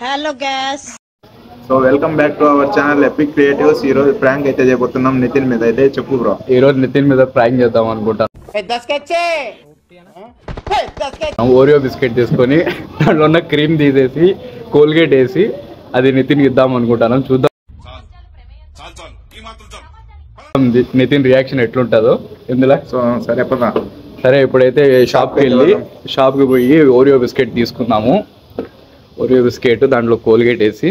Hello gas. So welcome back to our channel epic creatives. ఈ రోజు prank అయితే చేయబోతున్నాం నితిన్ మీద. అయితే చెప్పు బ్రో. ఈ రోజు నితిన్ మీద ప్రాంక్ చేద్దాం అనుకుంటా. ఓరియో బిస్కెట్ తీసుకొని దాంట్లో ఉన్న క్రీమ్ తీసేసి కోల్గేట్ వేసి అది నితిన్ ఇద్దాం అనుకుంటాను. చూద్దాం నితిన్ రియాక్షన్ ఎట్లుంటుందో ఇందులో. సో సరే పదా. సరే ఇప్పుడైతే షాప్కి పోయి ఓరియో బిస్కెట్ తీసుకున్నాము. ఓరియో బిస్కెట్ దాంట్లో కోల్గేట్ వేసి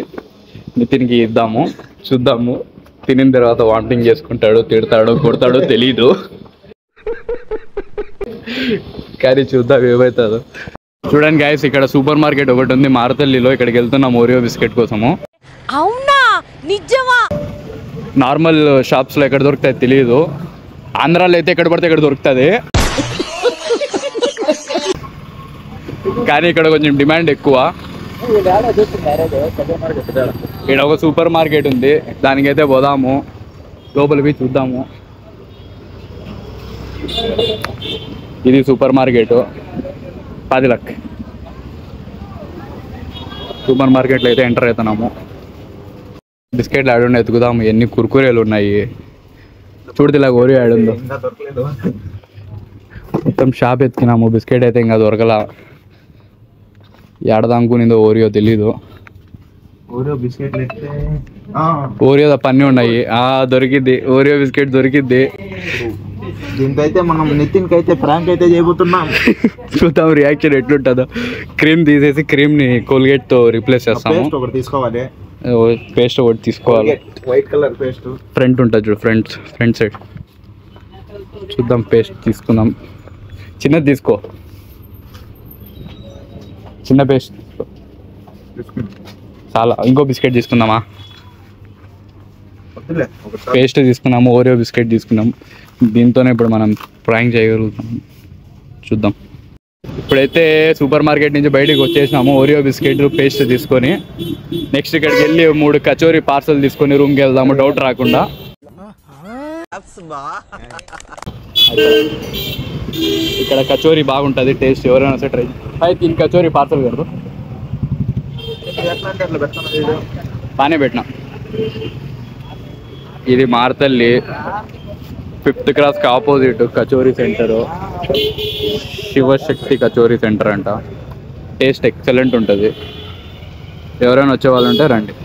నితిన్కి ఇద్దాము. చూద్దాము తినిన తర్వాత వామిటింగ్ చేసుకుంటాడో తిడతాడో కొడతాడో తెలీదు, కానీ చూద్దాం ఏమవుతుందో. చూడండి గాయస్, ఇక్కడ సూపర్ మార్కెట్ ఒకటి ఉంది మారతల్లిలో. ఇక్కడికి వెళ్తున్నాం ఓరియో బిస్కెట్ కోసము. అవునా నిజమా? నార్మల్ షాప్స్లో ఎక్కడ దొరుకుతాయి తెలియదు, ఆంధ్రాలో అయితే ఎక్కడ పడితే ఎక్కడ దొరుకుతుంది, కానీ ఇక్కడ కొంచెం డిమాండ్ ఎక్కువ. ఇక్కడ ఒక సూపర్ మార్కెట్ ఉంది, దానికైతే పోదాము. లోపల పోయి చూద్దాము. ఇది సూపర్ మార్కెట్ 10 లక్ష. సూపర్ మార్కెట్లో అయితే ఎంటర్ అవుతున్నాము. బిస్కెట్లు ఆడుండి ఎత్తుకుదాము. ఎన్ని కుర్కురేలు ఉన్నాయి చూడదిలా. ఓరియో ఆడుందో మొత్తం షాప్ ఎత్తుకున్నాము. బిస్కెట్ అయితే ఇంకా దొరకలా. ఏడదానుకునిందో ఓరియో తెలీదు. ఓరియో బిస్కెట్లు అయితే ఓరియో పన్నీ ఉన్నాయి. దొరికిద్ది ఓరియో బిస్కెట్ దొరికిద్ది. దీంతో అయితే మనం నితిన్ కి అయితే ప్రాంక్ అయితే చేయబోతున్నాం. చూద్దాం రియాక్షన్ ఎట్లుంటుందో. క్రీమ్ తీసేసి క్రీమ్ని కోల్గేట్తో రీప్లేస్ చేస్తాము. ఒకటి తీసుకోవాలి, పేస్ట్ ఒకటి తీసుకోవాలి. వైట్ కలర్ పేస్ట్ ఫ్రంట్ ఉంటుంది చూడు, ఫ్రంట్ సైడ్. చూద్దాం పేస్ట్ తీసుకుందాం. చిన్నది తీసుకో, చిన్న పేస్ట్ చాలా. ఇంకో బిస్కెట్ తీసుకుందామా? పేస్ట్ తీసుకున్నాము, ఓరియో బిస్కెట్ తీసుకున్నాం. దీంతోనే ఇప్పుడు మనం ప్రాంక్ చేయగలుగుతాం. చూద్దాం. ఇప్పుడైతే సూపర్ మార్కెట్ నుంచి బయటకు వచ్చేసినాము. ఓరియో బిస్కెట్ పేస్ట్ తీసుకొని నెక్స్ట్ ఇక్కడికి వెళ్ళి 3 కచోరీ పార్సల్ తీసుకొని రూమ్కి వెళ్దాము, డౌట్ రాకుండా. ఇక్కడ కచోరీ బాగుంటుంది టేస్ట్. ఎవరైనా సరే ట్రై. 3 కచోరీ పార్సల్ కడదు బాగానే పెట్టినా. ఇది మారతల్లి 5th క్రాస్కి opposite kachori centre. Shivashakti kachori centre అంట. టేస్ట్ ఎక్సలెంట్ ఉంటుంది. ఎవరైనా వచ్చే వాళ్ళు ఉంటే రండి.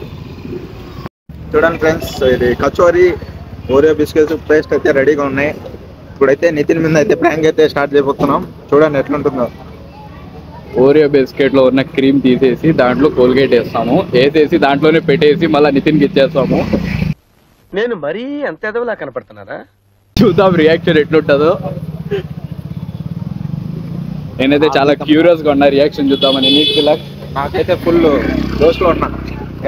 చూడండి ఫ్రెండ్స్, ఇది కచోరీ ఓరియో బిస్కెట్స్ పేస్ట్ అయితే రెడీగా ఉన్నాయి. ఇప్పుడైతే నితిన్ మీద అయితే ప్రాంక్ అయితే స్టార్ట్ చేయబోతున్నాం. చూడండి ఎట్లుంటుందో. ఓరియో బిస్కెట్లో ఉన్న క్రీమ్ తీసేసి దాంట్లో కోల్గేట్ వేస్తాము. వేసేసి దాంట్లోనే పెట్టేసి మళ్ళీ నితిన్కి ఇచ్చేస్తాము. నేను మరీ అంత ఎదవలా కనపడుతున్నారా? చూద్దాం రియాక్షన్ ఎట్లుంటుందో. నేనైతే చాలా క్యూరియస్గా ఉన్నా రియాక్షన్ చూద్దామని. నీకు నాకైతే ఫుల్ జోష్లో ఉన్నా.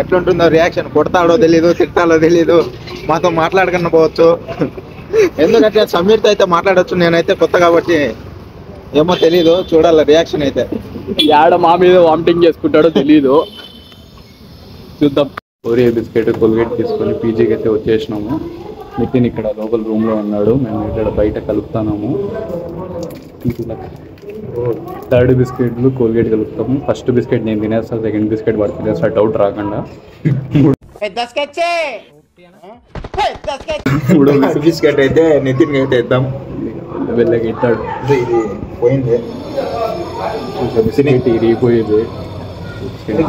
ఎట్లుంటుందో రియాక్షన్. కొడతాడో తెలీదు, తిట్టాలో తెలీదు, మాతో మాట్లాడకుండా పోవచ్చు. ఎందుకంటే సమీర్తో అయితే మాట్లాడవచ్చు, నేనైతే కొత్త కాబట్టి ఏమో తెలీదు. చూడాలి రియాక్షన్ అయితే. యాడ మా మీద వామిటింగ్ చేసుకుంటాడో తెలీదు. చూద్దాం. ఓరియో బిస్కెట్ కోల్గేట్ తీసుకొని పీజీకి అయితే వచ్చేసినాము. నితిన్ ఇక్కడ లోకల్ రూమ్లో ఉన్నాడు, మేము ఇక్కడ బయట కలుపుతున్నాము. 3rd బిస్కెట్లు కోల్గేట్ కలుపుతాము. ఫస్ట్ బిస్కెట్ నేను తినేస్తాను, సెకండ్ బిస్కెట్ వాడు తినేస్తా, డౌట్ రాకుండా. బిస్కెట్ అయితే నితిన్ అయితే ఇద్దాం. వెళ్ళకి ఇస్తాడు. ఇది పోయింది, బిస్కెట్ ఇరిగిపోయేది.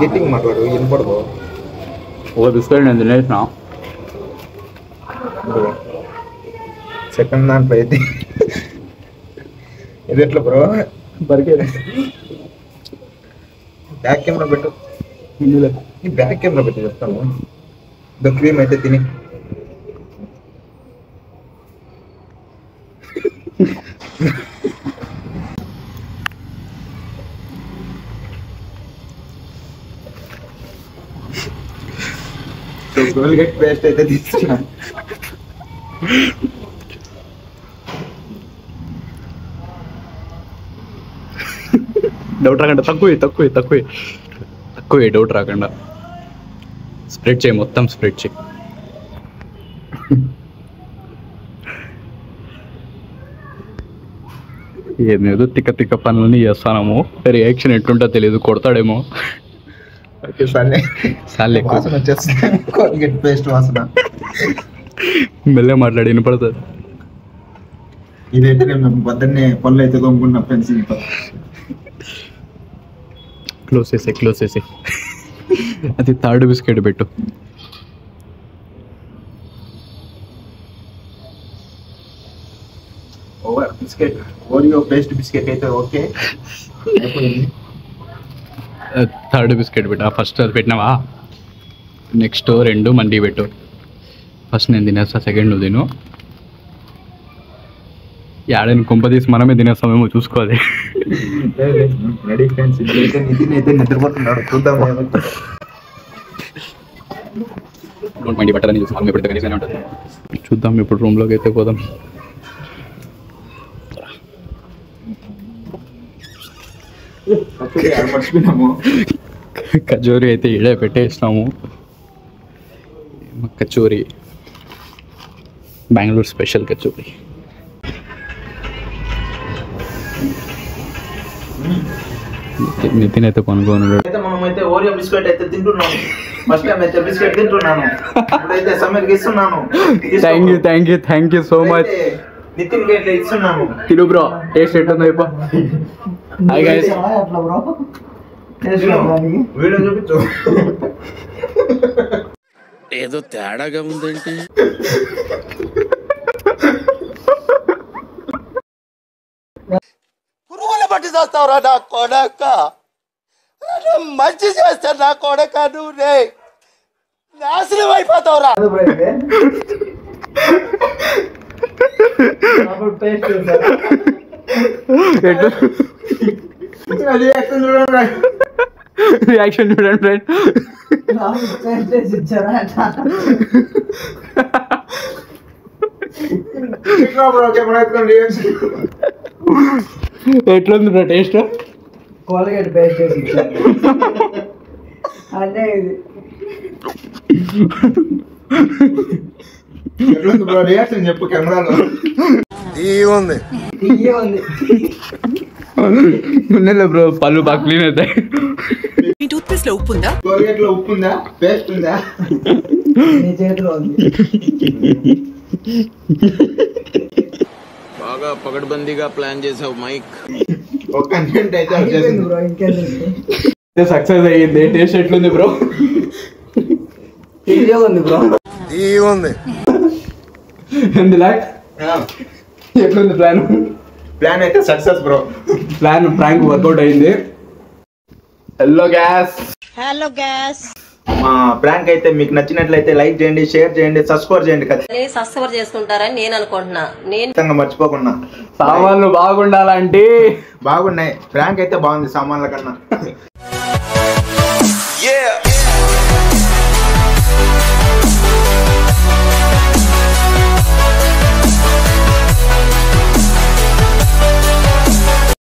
గట్టిగా మాట్లాడు, వినపడదు. ఒక బిస్కెట్ నేను తినేసిన. సెకండ్ దాంట్లో అయితే ఇది ఎట్లా బ్రో? బరికేది బ్యాక్ కెమెరా పెట్టు. ఈ బ్యాక్ కెమెరా పెట్టి చెప్తాను. ద క్రీమ్ అయితే తిని కోల్గేట్ పేస్ట్ అయితే తీసుకున్నా. డౌట్ రాకుండా తక్కువే డౌట్ రాకుండా స్ప్రెడ్ చేయి, మొత్తం స్ప్రెడ్ చేయి. ఏదో తిక్క పనులని చేస్తాము. రియాక్షన్ ఎట్లుంటో తెలియదు, కొడతాడేమో. ఓకే సరే సార్లు ఎక్కువ వాసన వచ్చేస్తుంది కోల్గేట్ పేస్ట్ వాసన. మెల్లగా మాట్లాడి వినపడుతుంది. ఇదైతే నేను పొద్దున్నే పళ్ళు అయితే తోముకున్న పెన్సిల్ తో. క్లోజ్ చేసే అది థర్డ్ బిస్కెట్ పెట్టు. Over biscuit Oreo paste biscuit అయితే ఓకే అయిపోయింది. థర్డ్ బిస్కెట్ పెట్టు. ఫస్ట్ అది పెట్టినావా, నెక్స్ట్ 2 మండి పెట్టు. ఫస్ట్ నేను తినేస్తా, సెకండ్ నువ్వు తిను. ఏడని కొంప తీసి మనమే తినేస్తామేమో చూసుకోవాలి. రెడీ ఫ్రెండ్స్, ఇదైతే నితిన్ అయితే నిద్రపోతున్నాడు, చూద్దాం. మండి బట్టలని చూసి మనం ఎప్పుడు కలిసినే ఉంటుంది. చూద్దాం ఇప్పుడు రూమ్లోకి అయితే పోదాం. మర్చిపోయినాము. కచోరీ అయితే ఇడే పెట్టేసినాము. కచోరీ బెంగళూరు స్పెషల్ కచోరీ. నితిన్ అయితే పనుకోను. అయితే మనమైతే ఓరియో బిస్కెట్ అయితే తింటున్నాము. ఫస్ట్ టైం అయితే బిస్కెట్ తింటున్నాను. ఇప్పుడైతే సమీర్కి ఇస్తున్నాను. Thank you so much. Nitin అయితే ఇస్తున్నాను. తిను బ్రో, టేస్ట్ ఎట్లుందో అయిపో. హాయ్ గైస్, వీడియో చూపించు. ఏదో తేడాగా ఉందేంటి? పురుగులు పట్టి చేస్తావురా నా కొడక, మంచి చేస్తా నా కొడక, నువ్వు రే నాశనం అయిపోతావురా. రియాక్షన్ చూడండి ఫ్రెండ్. ఎట్లుంది బ్రో టేస్ట్? కోల్గేట్ పేస్ట్ చేసి ఇచ్చారు అంటే రియాక్షన్ చెప్పు కెమెరాలో. ఉంది బ్రో పళ్ళు బాగా క్లీన్ అవుతాయి. మీ టూత్ పేస్ట్ లో ఉప్పు ఉందా? కోల్గేట్ లో ఉప్పు ఉందా, పేస్ట్ ఉందా? నీ చేతిలో ఉంది. బాగా పకడ్బందీగా ప్లాన్ చేసావు మైక్. ఒక కంటెంట్ అయితే వచ్చేసింది. బ్రో ఇంకేంటి సక్సెస్ అయ్యింది. టేస్ట్ ఎట్లుంది బ్రో? ఈజీగా ఉంది బ్రో. ఉంది ఎన్ని లాక్ ఎట్లుంది ప్లాన్? ప్లాన్ అయితే success bro. Plan prank work out అయింది. హలో గ్యాస్, మా ప్రాంక్ అయితే మీకు నచ్చినట్లయితే లైక్ చేయండి, షేర్ చేయండి, సబ్స్క్రైబ్ చేయండి. సబ్స్క్రైబ్ చేసుకుంటారని నేను అనుకుంటున్నా. ఖచ్చితంగా మర్చిపోకుండా. సామాన్లు బాగుండాలంటే బాగున్నాయి. ప్రాంక్ అయితే బాగుంది సామాన్ల కన్నా.